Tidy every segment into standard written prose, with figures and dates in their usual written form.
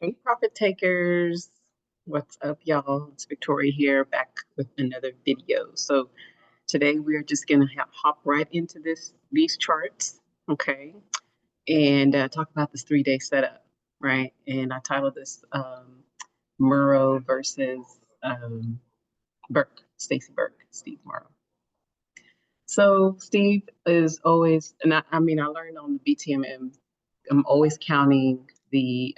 Hey, profit takers. What's up, y'all? It's Victoria here, back with another video. So today we're just gonna hop right into these charts, okay, and talk about this 3-day setup, right? And I titled this Mauro versus Burke, Steve Mauro. So Steve is always, and I mean, I learned on the BTMM, I'm always counting the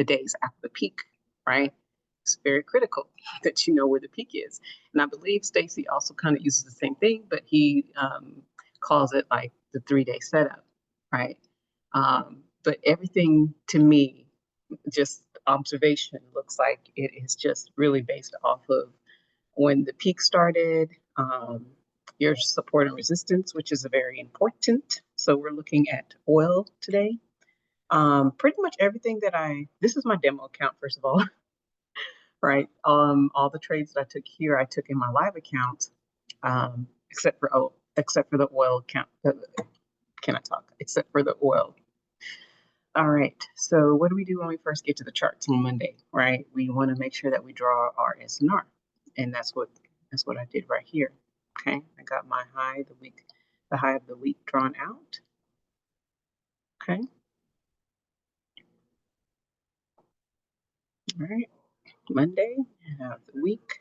days after the peak, right? It's very critical that you know where the peak is. And I believe Stacy also kind of uses the same thing, but he calls it like the 3-day setup, right? But everything to me, just observation, looks like it is just really based off of when the peak started, your support and resistance, which is very important. So we're looking at oil today. Pretty much everything this is my demo account, first of all, right? All the trades that I took here, I took in my live account, except for the oil account. Can I talk? Except for the oil. All right. So what do we do when we first get to the charts on Monday, right? We want to make sure that we draw our S&R, and that's what I did right here. Okay. I got my high the high of the week drawn out. Okay. All right. Monday of the week.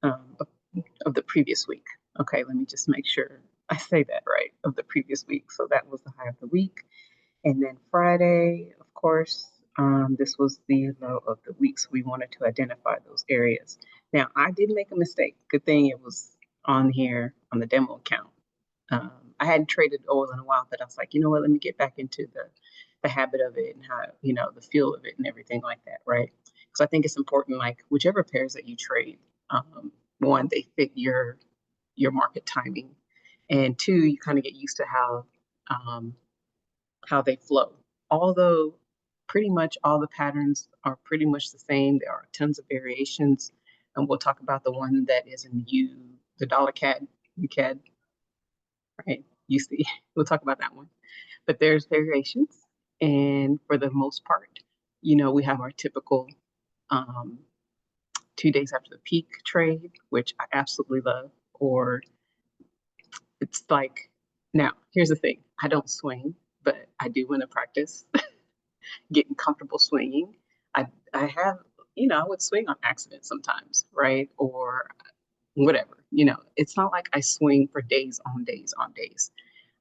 Of the previous week. Okay, let me just make sure I say that right, of the previous week. So that was the high of the week. And then Friday, of course, this was the low of the week. So we wanted to identify those areas. Now, I did make a mistake. Good thing it was on here on the demo account. I hadn't traded oil in a while, but I was like, you know what, let me get back into the habit of it and how, the feel of it and everything like that, right? Because I think it's important, like whichever pairs that you trade, one, they fit your market timing, and two, you kind of get used to how they flow. Although pretty much all the patterns are pretty much the same, there are tons of variations, and we'll talk about the one that is in the dollar CAD, UCAD, right? You see, we'll talk about that one. But there's variations, and for the most part, we have our typical 2 days after the peak trade, which I absolutely love. Or it's like, now here's the thing: I don't swing, but I do want to practice getting comfortable swinging. I have, I would swing on accident sometimes, right? Or whatever. It's not like I swing for days on days on days.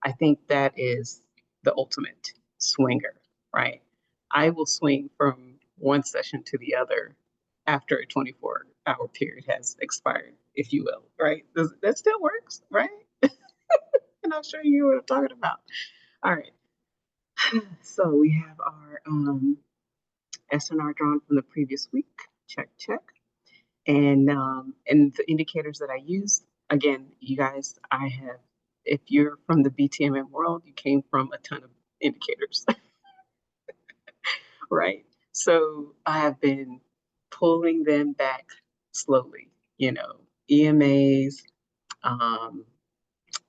I think that is the ultimate swinger, right? I will swing from one session to the other after a 24-hour period has expired, if you will, right? That still works, right? And I'll show you what I'm talking about. All right. So we have our S&R drawn from the previous week. Check, check. And the indicators that I use, again, you guys, if you're from the BTMM world, you came from a ton of indicators, right? So I have been pulling them back slowly, EMAs,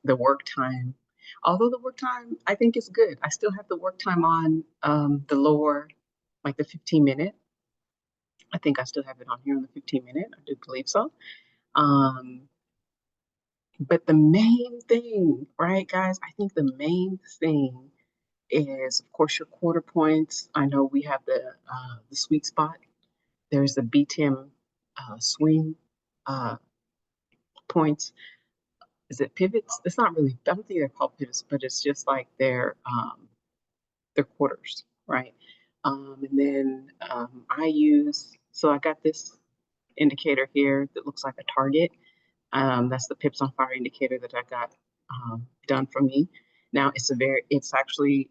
the work time. Although the work time, I think is good. I still have the work time on the lower, like the 15-minute. I think I still have it on here on the 15-minute. I do believe so. But the main thing, right, guys, I think the main thing is, of course, your quarter points. I know we have the sweet spot. There's the BTM swing points. Is it pivots? It's not really, I don't think they're called pivots, but it's just like their quarters, right? And then so I got this indicator here that looks like a target. That's the pips on fire indicator that I got done for me. Now it's actually,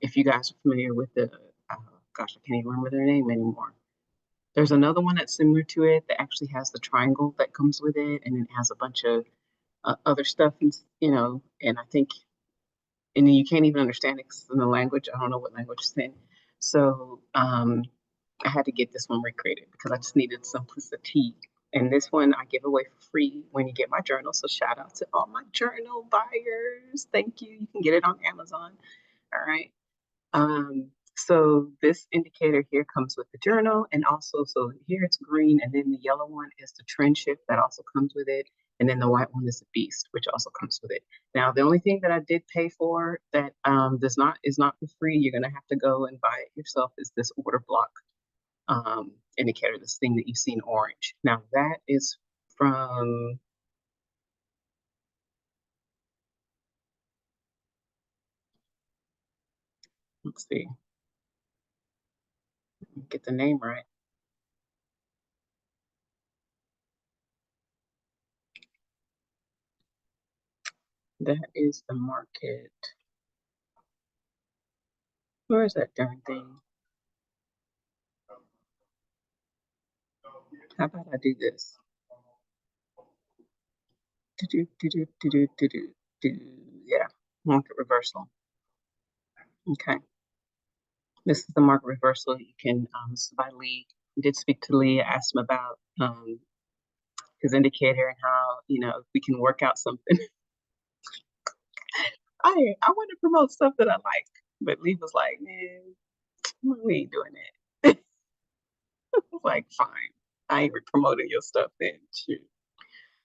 if you guys are familiar with gosh, I can't even remember their name anymore. There's another one that's similar to it that actually has the triangle that comes with it, and it has a bunch of other stuff, and and I think, and then you can't even understand it 'cause it's in the language. I don't know what language it's in. So I had to get this one recreated because I just needed simplicity. And this one I give away for free when you get my journal. So shout out to all my journal buyers. Thank you. You can get it on Amazon. All right. So this indicator here comes with the journal, and also, so here it's green, and then the yellow one is the trend shift that also comes with it, and then the white one is the beast, which also comes with it. Now, the only thing that I did pay for that is not for free, you're gonna have to go and buy it yourself, is this order block indicator, this thing that you see in orange. Now that is from, let's see, get the name right. That is the market. Where is that darn thing? How about I do this? Yeah, market reversal. Okay, this is the market reversal. You can, this is by Lee. I did speak to Lee, asked him about his indicator and how, you know, if we can work out something. I want to promote stuff that I like, but Lee was like, man, we ain't doing that. I was like, fine, I ain't promoting your stuff then. Shoot.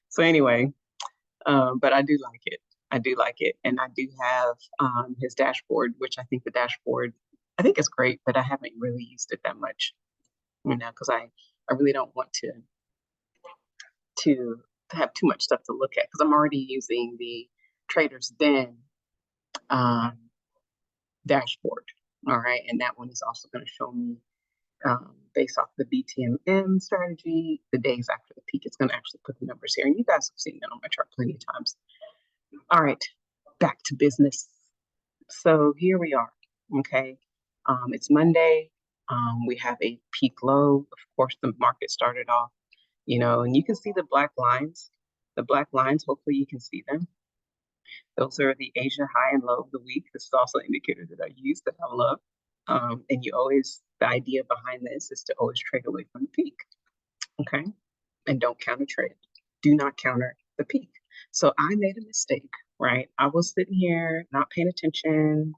So anyway, but I do like it. I do like it, and I do have his dashboard, which I think the dashboard, I think it's great, but I haven't really used it that much, you know, because I really don't want to have too much stuff to look at because I'm already using the Traders Den um, dashboard. All right, and that one is also going to show me based off the BTMM strategy, the days after the peak. It's going to actually put the numbers here, and you guys have seen that on my chart plenty of times. All right, back to business. So here we are. Okay, it's Monday. We have a peak low. Of course, the market started off, you know, and you can see the black lines. The black lines, hopefully you can see them. Those are the Asia high and low of the week. This is also an indicator that I use that I love. And you always, the idea behind this is to always trade away from the peak. Okay, and don't counter trade. Do not counter the peak. So I made a mistake, right? I was sitting here not paying attention,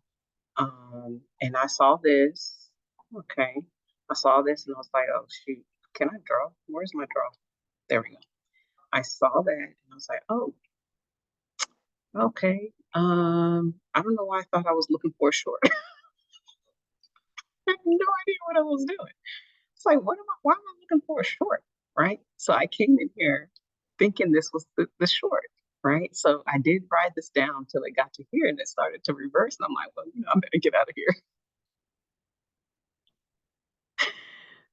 and I saw this. Okay, I saw this and I was like, oh shoot, can I draw? Where's my draw? There we go. I saw that and I was like, oh, okay. I don't know why I thought I was looking for a short. I had no idea what I was doing. It's like, why am I looking for a short? Right? So I came in here thinking this was the short, right? So I did ride this down till it got to here and it started to reverse. And I'm like, well, you know, I better get out of here.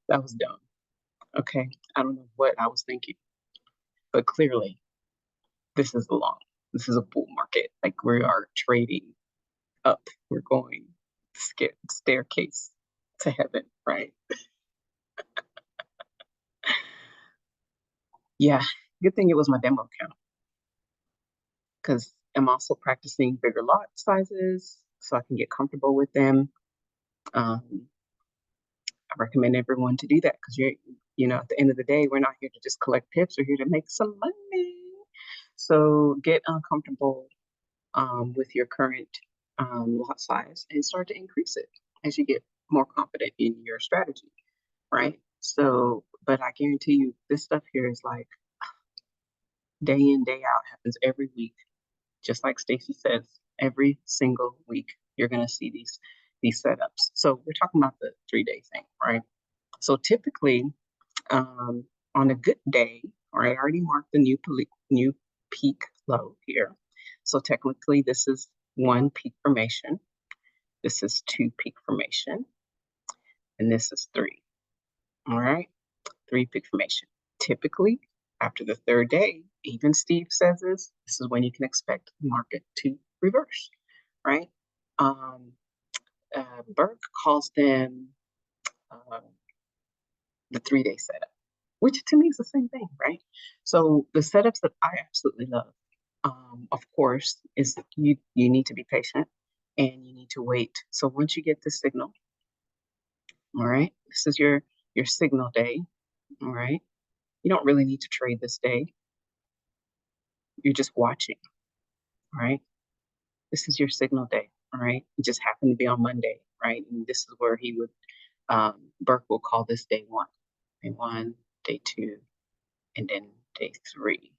That was dumb. Okay. I don't know what I was thinking, but clearly this is this is a bull market. Like we are trading up. We're going staircase to heaven, right? Yeah. Good thing it was my demo account because I'm also practicing bigger lot sizes so I can get comfortable with them. I recommend everyone to do that because you know, at the end of the day, we're not here to just collect pips. We're here to make some money. So get uncomfortable with your current lot size and start to increase it as you get more confident in your strategy, right? So, but I guarantee you, this stuff here is like day in, day out, happens every week. Just like Stacy says, every single week you're gonna see these setups. So we're talking about the 3-day thing, right? So typically, on a good day, all right, I already marked the new peak low here. So technically, this is 1 peak formation. This is 2 peak formation, and this is 3. All right, 3 peak formation. Typically, after the 3rd day, even Steve says this is when you can expect the market to reverse, right? Burke calls them the 3-day setup, which to me is the same thing, right? So the setups that I absolutely love, of course, is you need to be patient and you need to wait. So once you get the signal, all right, this is your signal day, all right. You don't really need to trade this day. You're just watching, all right. This is your signal day, all right. It just happened to be on Monday. right? And this is where he would, Burke will call this day one, day two, and then day three.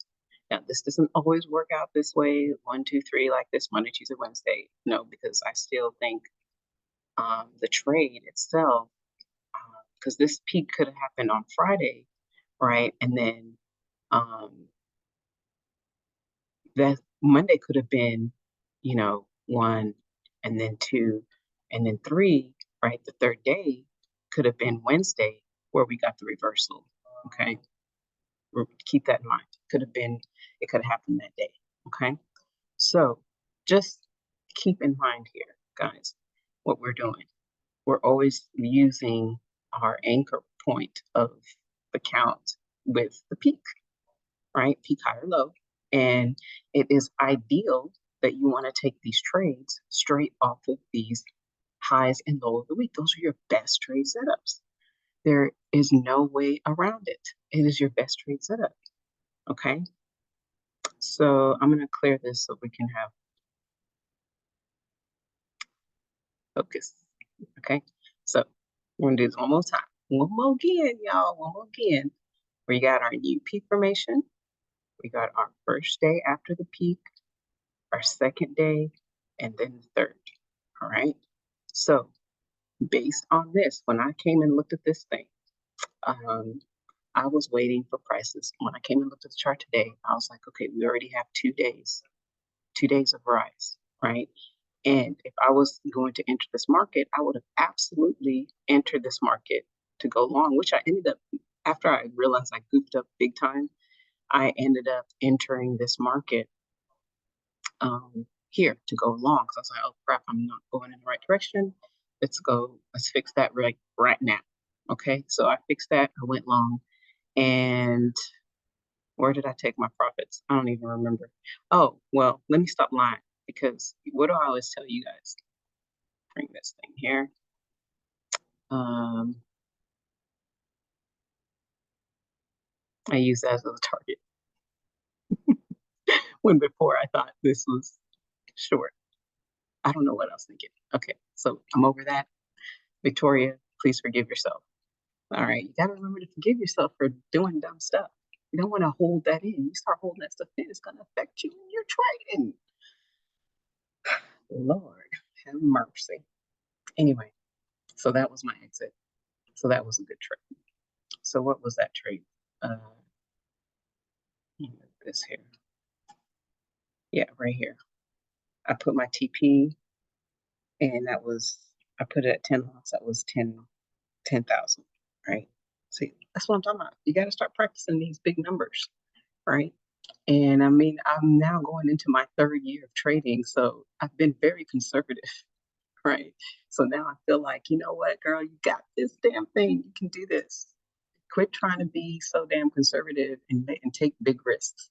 Now, this doesn't always work out this way, 1, 2, 3, like this, Monday, Tuesday, Wednesday. No, because I still think the trade itself, because this peak could have happened on Friday, right? And then that Monday could have been, 1 and then 2 and then 3, right? The third day could have been Wednesday where we got the reversal. Okay. Keep that in mind. It could have happened that day. Okay. So just keep in mind here, guys, what we're doing. We're always using our anchor point of the count with the peak, right? Peak, high, or low. And it is ideal that you want to take these trades straight off of these highs and lows of the week. Those are your best trade setups. There is no way around it. It is your best trade setup. Okay. So I'm going to clear this so we can have focus. Okay. So we're going to do this one more time. One more again, y'all. One more again. We got our new peak formation. We got our first day after the peak, our second day, and then the third. All right. So based on this, when I came and looked at this thing, I was waiting for prices. When I came and looked at the chart today, I was like, okay, we already have 2 days of rise, right? And if I was going to enter this market, I would have absolutely entered this market to go long, which I ended up, after I realized I goofed up big time, I ended up entering this market here to go long. So I was like, oh crap, I'm not going in the right direction. Let's fix that right now. Okay, so I fixed that, I went long, and where did I take my profits? I don't even remember. Oh, well, let me stop lying, because what do I always tell you guys? Bring this thing here. I use that as a target when before I thought this was short. I don't know what I was thinking. Okay, so I'm over that. Victoria, please forgive yourself. All right, you gotta remember to forgive yourself for doing dumb stuff. You don't want to hold that in. You start holding that stuff in, it's gonna affect you when you're trading. Lord, have mercy. Anyway, so that was my exit. So that was a good trade. So what was that trade? This here. Yeah, right here. I put my TP, and I put it at 10 lots. That was 10,000, right? See, that's what I'm talking about. You got to start practicing these big numbers, right? And I mean, I'm now going into my 3rd year of trading, so I've been very conservative, right? So now I feel like, you know what, girl, you got this damn thing. You can do this. Quit trying to be so damn conservative and take big risks.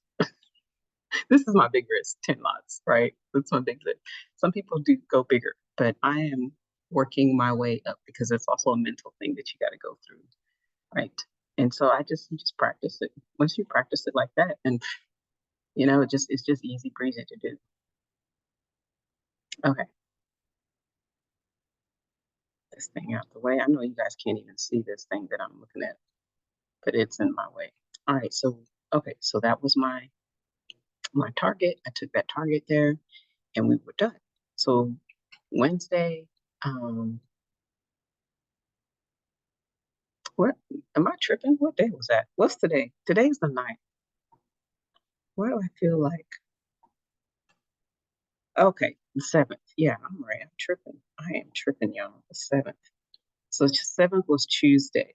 This is my big risk, 10 lots, right? That's my big risk. Some people do go bigger, but I am working my way up because it's also a mental thing that you got to go through, right? And so you just practice it. Once you practice it like that, and it's just easy breezy to do. Okay. This thing out the way. I know you guys can't even see this thing that I'm looking at, but it's in my way. All right, so okay, so that was my target. I took that target there, and we were done. So Wednesday, what am I tripping? What day was that? What's today? Today's the 9th. Why do I feel like, okay, the 7th. Yeah, I'm right. I'm tripping. I am tripping, y'all. The 7th. So 7th was Tuesday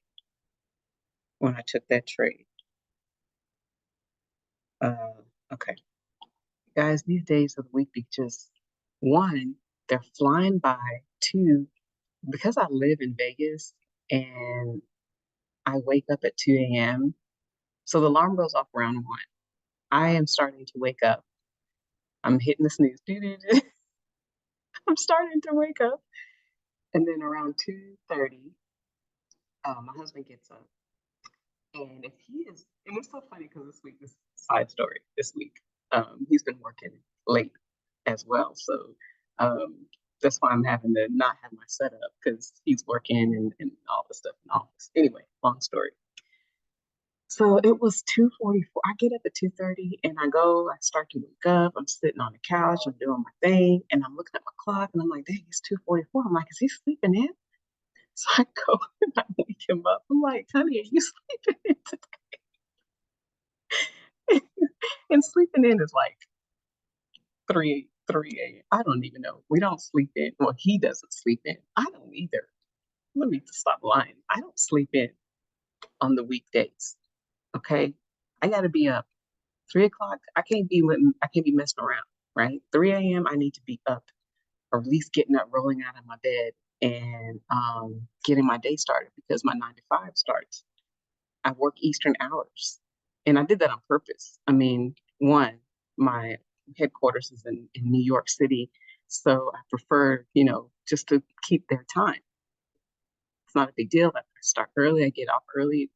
when I took that trade. Okay. Guys, these days of the week be just, one, they're flying by. Two, because I live in Vegas and I wake up at 2 a.m. So the alarm goes off around 1. I am starting to wake up. I'm hitting the snooze. I'm starting to wake up. And then around 2:30, my husband gets up. And if he is, and it's so funny because this side story this week, he's been working late as well. So That's why I'm having to not have my setup because he's working and all this stuff and all this. Anyway, long story. So it was 2:44. I get up at 2:30 and I start to wake up. I'm sitting on the couch, I'm doing my thing, and I'm looking at my clock and I'm like, dang, it's 2:44. I'm like, is he sleeping in? So I go and I wake him up. I'm like, honey, are you sleeping in today? And sleeping in is like 3 a.m. I don't even know. We don't sleep in. Well, he doesn't sleep in. I don't either. Let me stop lying. I don't sleep in on the weekdays. Okay. I gotta be up 3 o'clock. I can't be messing around, right? 3 a.m. I need to be up, or at least getting up, rolling out of my bed and getting my day started because my 9 to 5 starts. I work Eastern hours. And I did that on purpose. I mean, one, my headquarters is in New York City. So I prefer, just to keep their time. It's not a big deal. I start early, I get off early,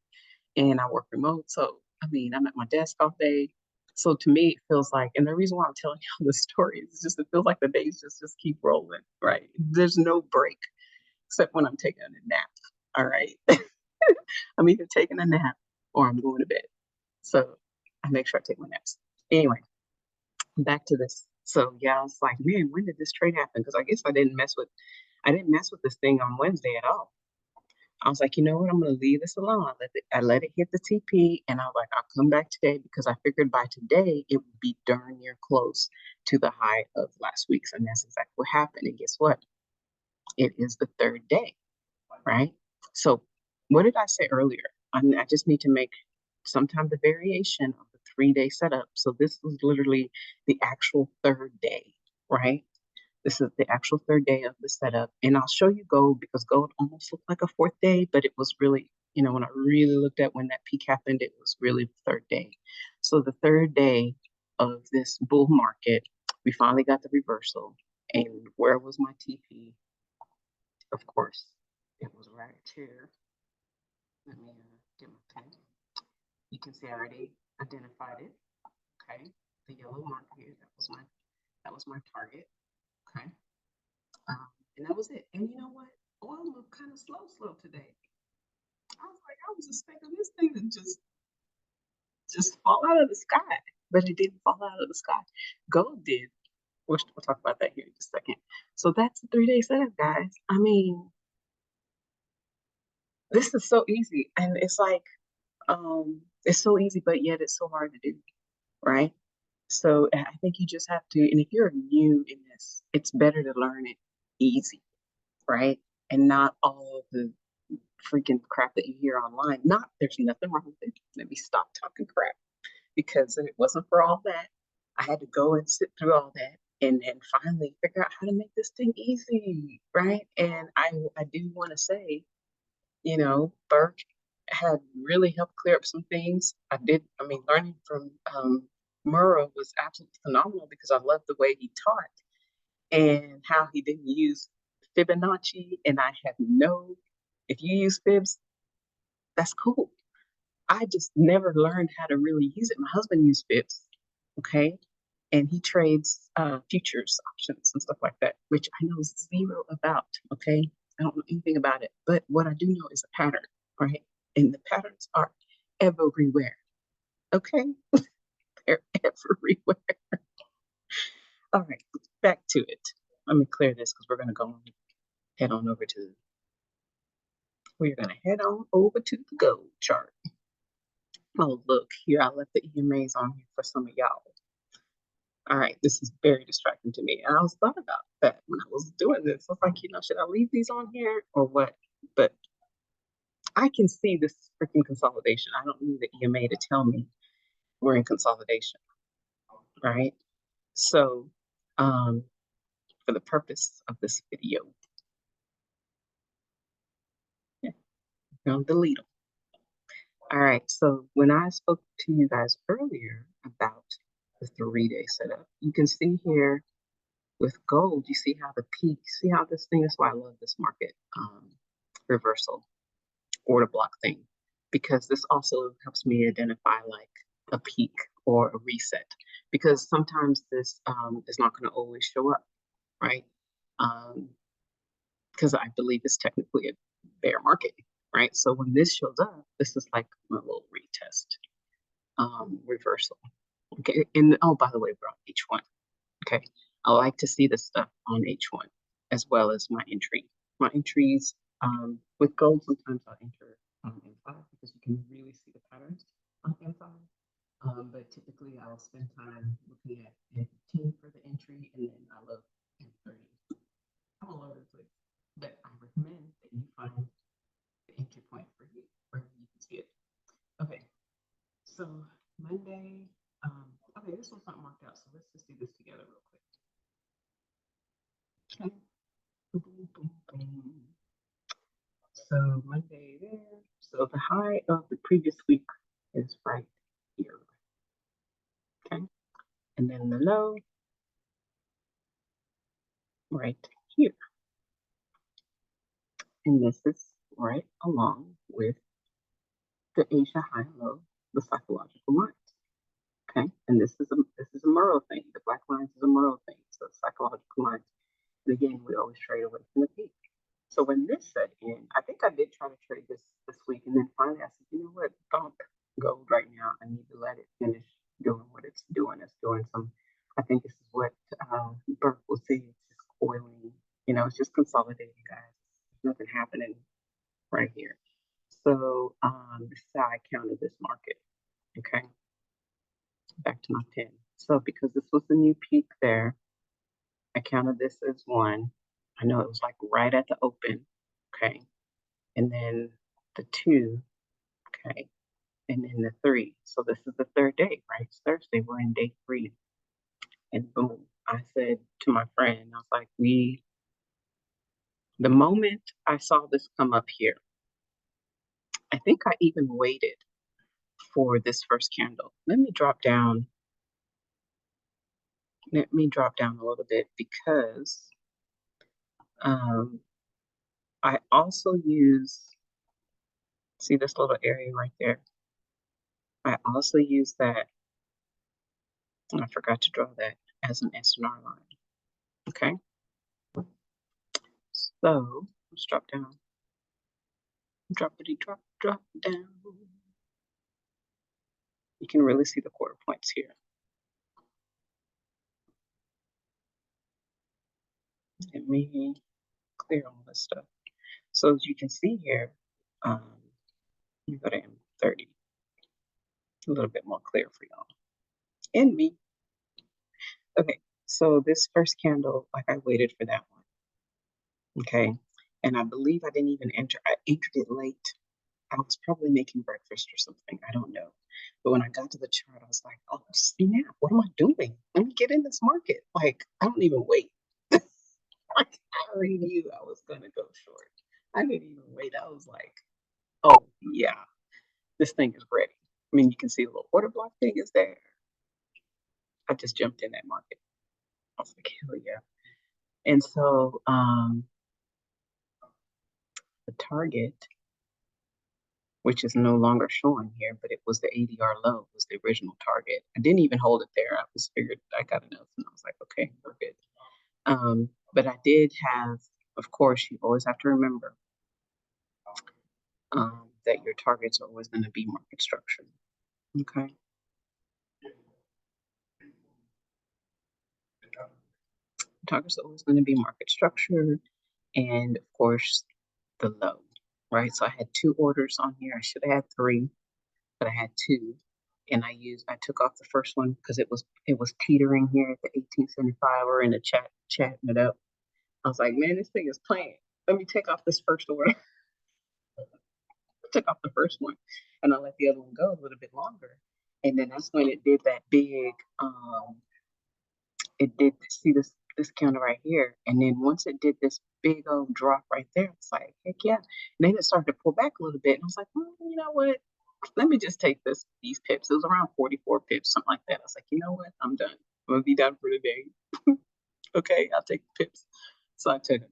and I work remote. So, I mean, I'm at my desk all day. So to me, it feels like, and the reason why I'm telling you this story is just, it feels like the days just keep rolling, right? There's no break except when I'm taking a nap. All right. I'm either taking a nap or I'm going to bed. So I make sure I take my naps. Anyway, back to this. So yeah, I was like, man, when did this trade happen? Because I guess I didn't mess with this thing on Wednesday at all. I was like, you know what? I'm gonna leave this alone. I let it hit the TP, and I was like, I'll come back today because I figured by today it would be darn near close to the high of last week's, and that's exactly what happened. And guess what? It is the third day, right? So, what did I say earlier? I just need to make sometime the variation of the 3 day setup. So this was literally the actual third day, right? This is the actual third day of the setup. And I'll show you gold because gold almost looked like a fourth day, but it was really, when I really looked at when that peak happened, it was really the third day. So the third day of this bull market, we finally got the reversal. And where was my TP? Of course, it was right here. Let me get my pen. You can see I already identified it. Okay, the yellow mark here, that was my target. Okay, and that was it. And you know what? Oil moved kind of slow today. I was like, I was expecting this thing to just fall out of the sky, but it didn't fall out of the sky. Gold did. We'll talk about that here in just a second. So that's the 3 day setup, guys. I mean, this is so easy, and it's so easy, but yet it's so hard to do, right? So I think you just have to, and if you're new in this, it's better to learn it easy, right? And not all of the freaking crap that you hear online. Not, there's nothing wrong with it. Let me stop talking crap because if it wasn't for all that, I had to go and sit through all that and finally figure out how to make this thing easy, right? And I do want to say, Burke had really helped clear up some things. Learning from Mauro was absolutely phenomenal because I loved the way he taught and how he didn't use Fibonacci. And if you use fibs, that's cool. I just never learned how to really use it. My husband used fibs, okay? And he trades futures options and stuff like that, which I know zero about, okay? I don't know anything about it. But what I do know is a pattern, right? And the patterns are everywhere, okay? They're everywhere. All right, back to it. Let me clear this because we're going to head on over to the gold chart. Oh, look, here I left the EMAs on here for some of y'all. All right, this is very distracting to me. And I was thought about that when I was doing this. I was like, should I leave these on here or what? But I can see this freaking consolidation. I don't need the EMA to tell me we're in consolidation, right? So, for the purpose of this video, yeah, I'm gonna delete them. All right, so when I spoke to you guys earlier about the 3 day setup, you can see here with gold, you see how the peak, see how this thing is why I love this market reversal order block thing, because this also helps me identify like a peak or a reset, because sometimes this is not going to always show up, right? because I believe it's technically a bear market, right? So when this shows up, this is like my little retest, reversal. Okay, and oh, by the way, we're on H1. Okay, I like to see this stuff on H1 as well as my entry. My entries with gold, sometimes I'll enter on M5 because you can really see the patterns on M5. But typically I'll spend time looking at M15 for the entry, and then I love M30. I'm all over the place, but I recommend that you find the entry point for you where you can see it. Okay, so Monday, okay, this one's not marked out, so let's just do this together real quick. Okay. Boom, boom, boom. So Monday there. So the high of the previous week is right here. Okay. And then the low right here. And this is right along with the Asia high and low, the psychological lines. Okay. And this is a Mauro thing. The black lines is a Mauro thing. So psychological lines. And again, we always trade away from the peak. So when this set in, I think I did try to trade this week, and then finally I said, you know what, don't gold right now. I need to let it finish doing what it's doing. It's doing some. I think this is what Burke will say. It's just coiling. You know, it's just consolidating, guys. There's nothing happening right here. So this is how I counted this market. Okay, back to my pen. So because this was the new peak there, I counted this as one. I know it was like right at the open, okay? And then the 2, okay? And then the 3. So this is the third day, right? It's Thursday, we're in day 3. And boom, I said to my friend, I was like, the moment I saw this come up here, I think I even waited for this first candle. Let me drop down a little bit because I also use, see this little area right there? I also use that, and I forgot to draw that as an S&R line, okay? So let's drop down, droppity drop, drop down. You can really see the quarter points here. Let me clear all this stuff. So as you can see here, let me go to M30, a little bit more clear for y'all and me. Okay, so this first candle, like I waited for that one, okay? And I believe I didn't even enter, I entered it late. I was probably making breakfast or something, I don't know. But when I got to the chart, I was like, oh snap, what am I doing? Let me get in this market. Like, I don't even wait. Like, I already knew I was gonna go short. I didn't even wait. I was like, oh yeah, this thing is ready. I mean, you can see the little order block thing is there. I just jumped in that market. I was like, hell yeah. And so the target, which is no longer showing here, but it was the ADR low, was the original target. I didn't even hold it there. I was figured I got enough, and I was like, okay, we're good. But I did have, of course, you always have to remember that your targets are always going to be market structure. Okay. Targets are always going to be market structure, and of course, the low, right? So I had 2 orders on here. I should have had 3, but I had 2. And I took off the first one because it was teetering here at the 1875. We're in the chatting it up. I was like, man, this thing is playing. Let me take off this first order. Took off the first one, and I let the other one go a little bit longer. And then that's when it did that big. It did see this counter right here, and then once it did this big old drop right there, it's like heck yeah. And then it started to pull back a little bit, and I was like, well, you know what? Let me just take these pips. It was around 44 pips, something like that. I was like, you know what? I'm done. I'm gonna be done for the day. Okay, I'll take the pips. So I took them.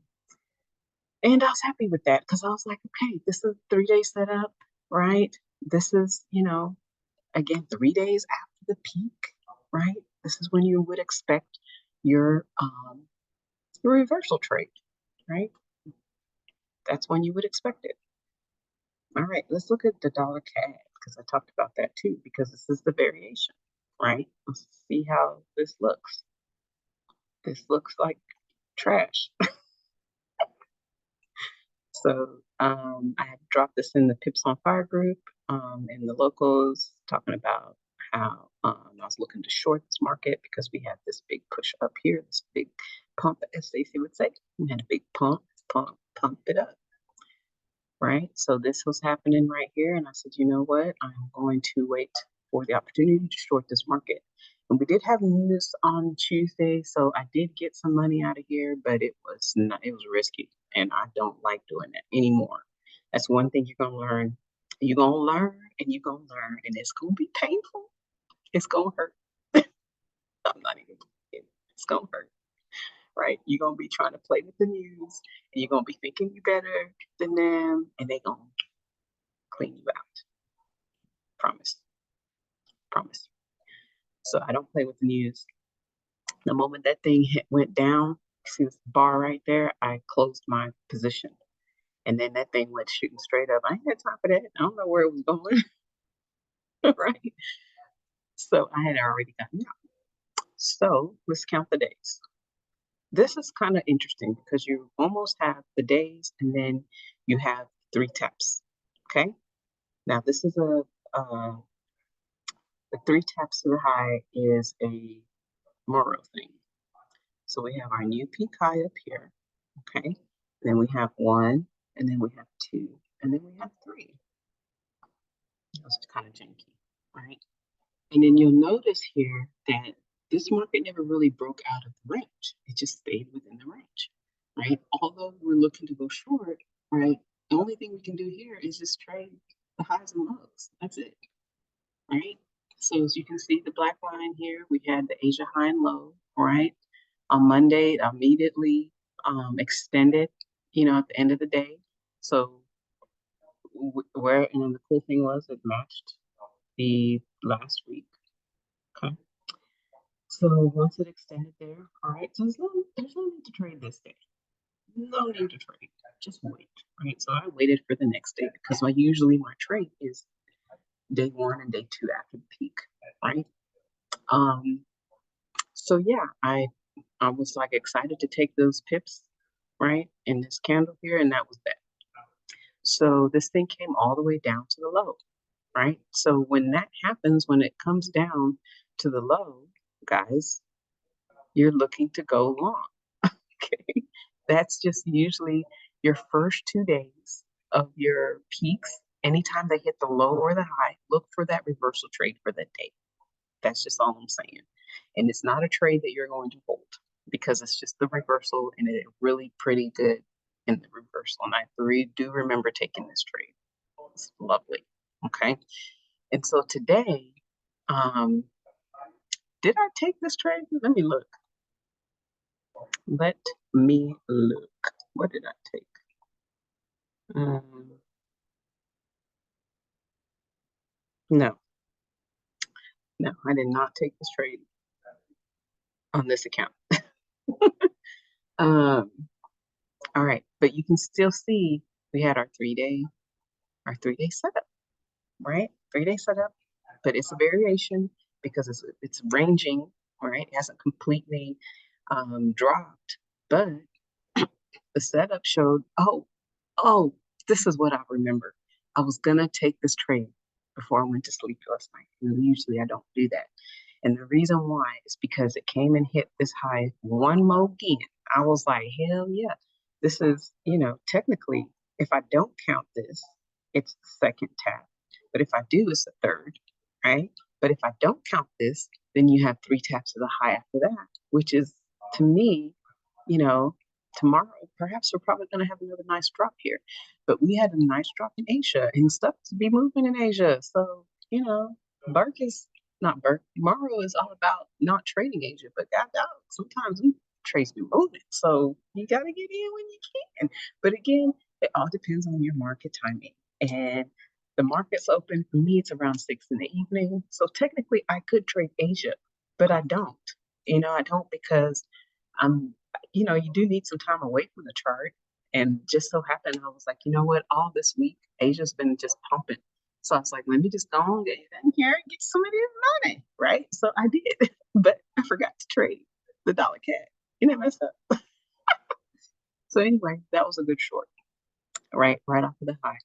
And I was happy with that because I was like, okay, this is a 3-day setup, right? This is, again, 3 days after the peak, right? This is when you would expect your the reversal trade, right? That's when you would expect it. All right, let's look at the dollar CAD because I talked about that too, because this is the variation, right? Let's see how this looks. This looks like trash. So I had dropped this in the Pips on Fire group in the locals, talking about how I was looking to short this market because we had this big push up here, this big pump, as Stacey would say. We had a big pump it up, right? So this was happening right here, and I said, you know what? I'm going to wait for the opportunity to short this market. And we did have news on Tuesday, so I did get some money out of here, but it was risky, and I don't like doing that anymore. That's one thing you're gonna learn. You're gonna learn, and you're gonna learn, and it's gonna be painful. It's gonna hurt. I'm not even kidding. It's gonna hurt, right? You're gonna be trying to play with the news, and you're gonna be thinking you better than them, and they're gonna clean you out. Promise. Promise. So I don't play with the news. The moment that thing went down, see this bar right there, I closed my position. And then that thing went shooting straight up. I ain't had time for that. I don't know where it was going. Right? So I had already gotten out. So let's count the days. This is kind of interesting because you almost have the days and then you have 3 taps. Okay? Now this is the 3 taps to the high is a Mauro thing. So we have our new peak high up here, okay? Then we have 1, and then we have 2, and then we have 3. That's kind of janky, right? And then you'll notice here that this market never really broke out of the range. It just stayed within the range, right? Although we're looking to go short, right? The only thing we can do here is just trade the highs and lows. That's it, right? So as you can see, the black line here, we had the Asia high and low, right? On Monday, it immediately extended, at the end of the day. So and the cool thing was it matched the last week. Okay. So once it extended there, all right, so there's no need to trade this day. No need to trade. Just wait, right? So I waited for the next day because usually my trade is day 1 and day 2 after the peak, right? So yeah, I was like excited to take those pips, right, in this candle here, and that was that. So this thing came all the way down to the low, right? So when that happens, when it comes down to the low, guys, you're looking to go long, okay? That's just usually your first 2 days of your peaks. Anytime they hit the low or the high, look for that reversal trade for that day. That's just all I'm saying. And it's not a trade that you're going to hold because it's just the reversal, and it's really pretty good in the reversal. And I do remember taking this trade. It's lovely. Okay. And so today, did I take this trade? Let me look. Let me look. What did I take? No. No, I did not take this trade on this account. All right, but you can still see we had our 3-day setup, right? 3-day setup, but it's a variation because it's ranging, right? It hasn't completely dropped, but the setup showed, oh, this is what I remember. I was gonna take this trade before I went to sleep last night. And usually I don't do that. And the reason why is because it came and hit this high one more again. I was like, hell yeah. This is, technically, if I don't count this, it's the second tap. But if I do, it's the third, right? But if I don't count this, then you have 3 taps of the high after that, which is, to me, tomorrow, perhaps we're probably going to have another nice drop here. But we had a nice drop in Asia, and stuff to be moving in Asia. So, Burke is not Burke. Mauro is all about not trading Asia, but God dog, sometimes we trades be moving. So you got to get in when you can. But again, it all depends on your market timing. And the market's open for me, it's around 6 in the evening. So technically I could trade Asia, but I don't. I don't because I'm you do need some time away from the chart. And just so happened, I was like, you know what? All this week, Asia's been just pumping. So I was like, let me just go on get in here and get some of this money, right? So I did, but I forgot to trade the dollar CAD. You know, messed up. So anyway, that was a good short, right off of the high,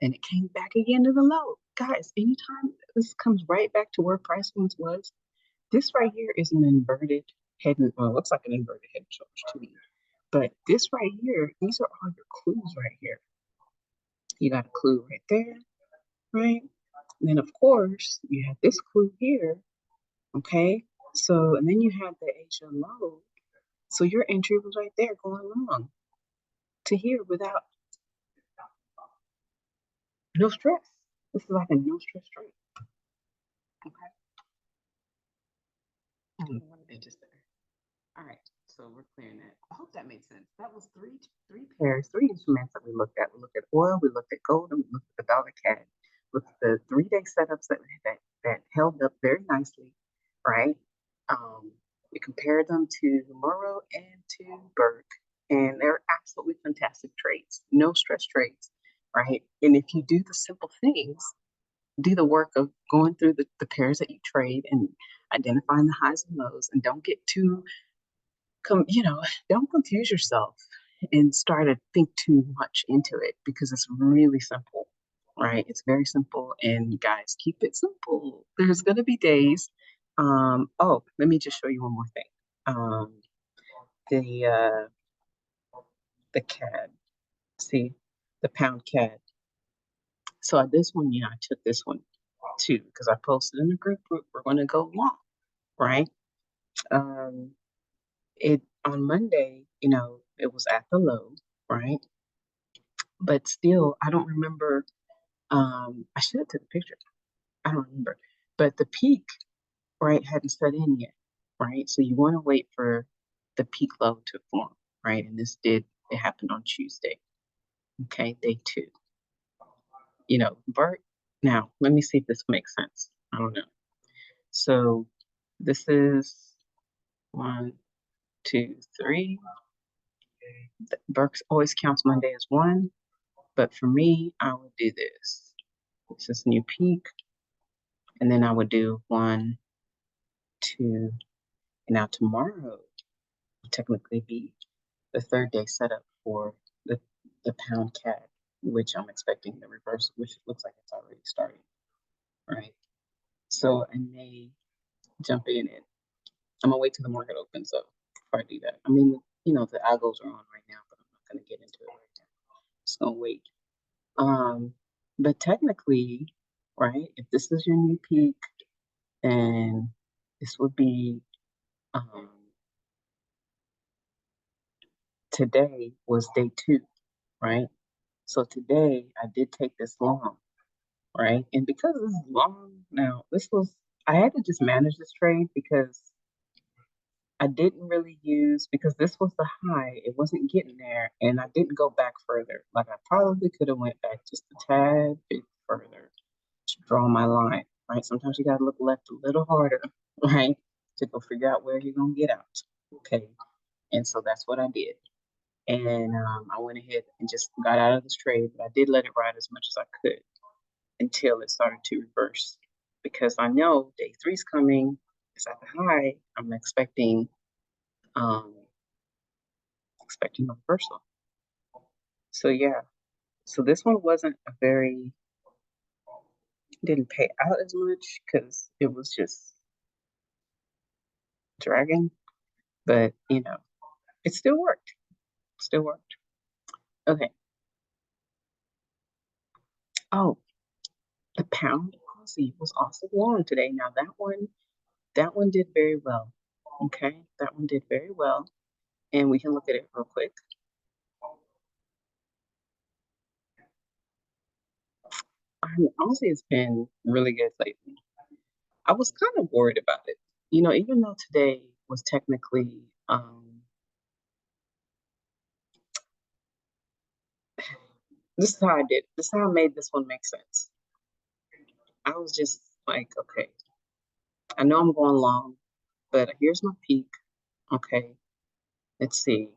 and it came back again to the low. Guys, anytime this comes right back to where price once was, this right here is an inverted head and well, it looks like an inverted head and shoulders to me. But this right here, these are all your clues right here. You got a clue right there, right? And then of course you have this clue here, okay? So and then you have the Asia low. So your entry was right there going long to here without no stress. This is like a no stress trade. Okay. What did they just say? All right, so we're clearing that. I hope that made sense. That was three pairs, three instruments that we looked at. We looked at oil, we looked at gold, and we looked at the dollar CAD. Looked at the 3-day setups that held up very nicely, right? We compared them to Mauro and to Burke, and they're absolutely fantastic trades, no stress trades, right? And if you do the simple things, do the work of going through the pairs that you trade and identifying the highs and lows, and don't get too don't confuse yourself and start to think too much into it because it's really simple, right? It's very simple, and guys, keep it simple. There's gonna be days. Oh, let me just show you one more thing. Um, the the CAD, see, the pound CAD. So this one, I took this one too because I posted in the group. We're gonna go long, right? Um, it on Monday, it was at the low, right? But still, I don't remember. I should have took a picture. I don't remember. But the peak, right, hadn't set in yet, right? So you want to wait for the peak low to form, right? And it happened on Tuesday. Okay, day 2. Burke. Now, let me see if this makes sense. I don't know. So this is 1, 2, 3. Burke's always counts Monday as 1. But for me, I would do this. This is new peak. And then I would do 1, 2, and now tomorrow will technically be the 3rd-day setup for the pound CAD, which I'm expecting the reversal, which looks like it's already starting, right? So I may jump in it. I'm gonna wait till the market opens up before I do that. I mean, the algos are on right now, but I'm not gonna get into it right now. Just gonna wait. But technically, right, if this is your new peak, then this would be today was day 2, right? So today I did take this long, right? And because this is long now, I had to just manage this trade because I didn't really because this was the high, it wasn't getting there, and I didn't go back further. Like I probably could have went back just a tad bit further to draw my line, right? Sometimes you gotta look left a little harder, right? To go figure out where you're gonna get out. Okay. And so that's what I did. And I went ahead and just got out of this trade, but I did let it ride as much as I could until it started to reverse because I know day 3's coming. It's at the high. I'm expecting a reversal. So yeah. So this one wasn't didn't pay out as much because it was just dragging, but it still worked. Still worked. Okay. Oh, the pound Aussie was also long today. Now that one did very well. Okay, that one did very well. And we can look at it real quick. Aussie has been really good lately. I was kind of worried about it. Even though today was technically, this is how I did. This is how I made this one make sense. I was just like, okay, I know I'm going long, but here's my peak. Okay. Let's see.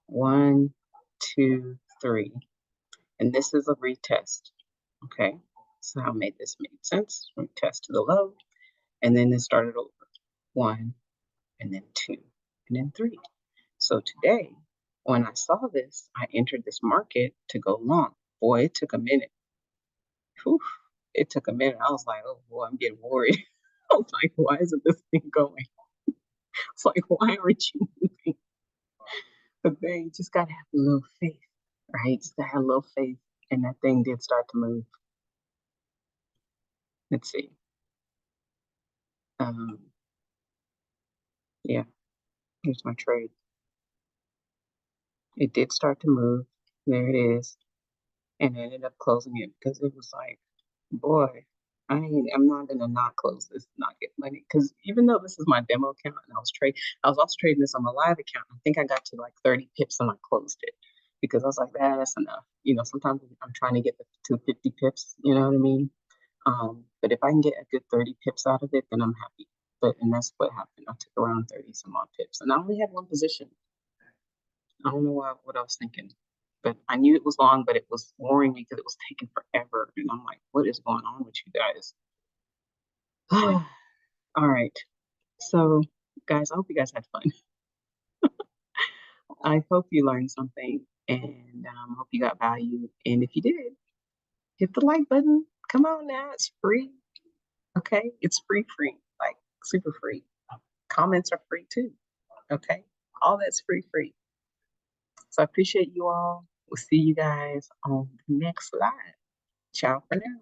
1, 2, 3. And this is a retest. Okay. So how made this make sense? Retest to the low. And then it started over. 1, and then 2, and then 3. So today, when I saw this, I entered this market to go long. Boy, it took a minute. Whew, it took a minute. I was like, oh boy, I'm getting worried. I was like, why isn't this thing going? It's like, why aren't you moving? But then you just gotta have a little faith, right? Just gotta have a little faith. And that thing did start to move. Let's see. Yeah, here's my trade. It did start to move. There it is. And I ended up closing it because it was like, boy, I'm not gonna not close this, not get money. Because even though this is my demo account and I was also trading this on my live account. I think I got to like 30 pips and I closed it because I was like, that's enough. You know, sometimes I'm trying to get to 50 pips. You know what I mean? But if I can get a good 30 pips out of it, then I'm happy. And that's what happened. I took around 30 some odd pips, and I only had one position. I don't know what I was thinking, but I knew it was long, but it was boring because it was taking forever. And I'm like, what is going on with you guys? All right. So, guys, I hope you guys had fun. I hope you learned something and hope you got value. And if you did, hit the like button. Come on now, it's free. Okay, it's free, like super free. Comments are free too. Okay, all that's free. So I appreciate you all. We'll see you guys on the next live. Ciao for now.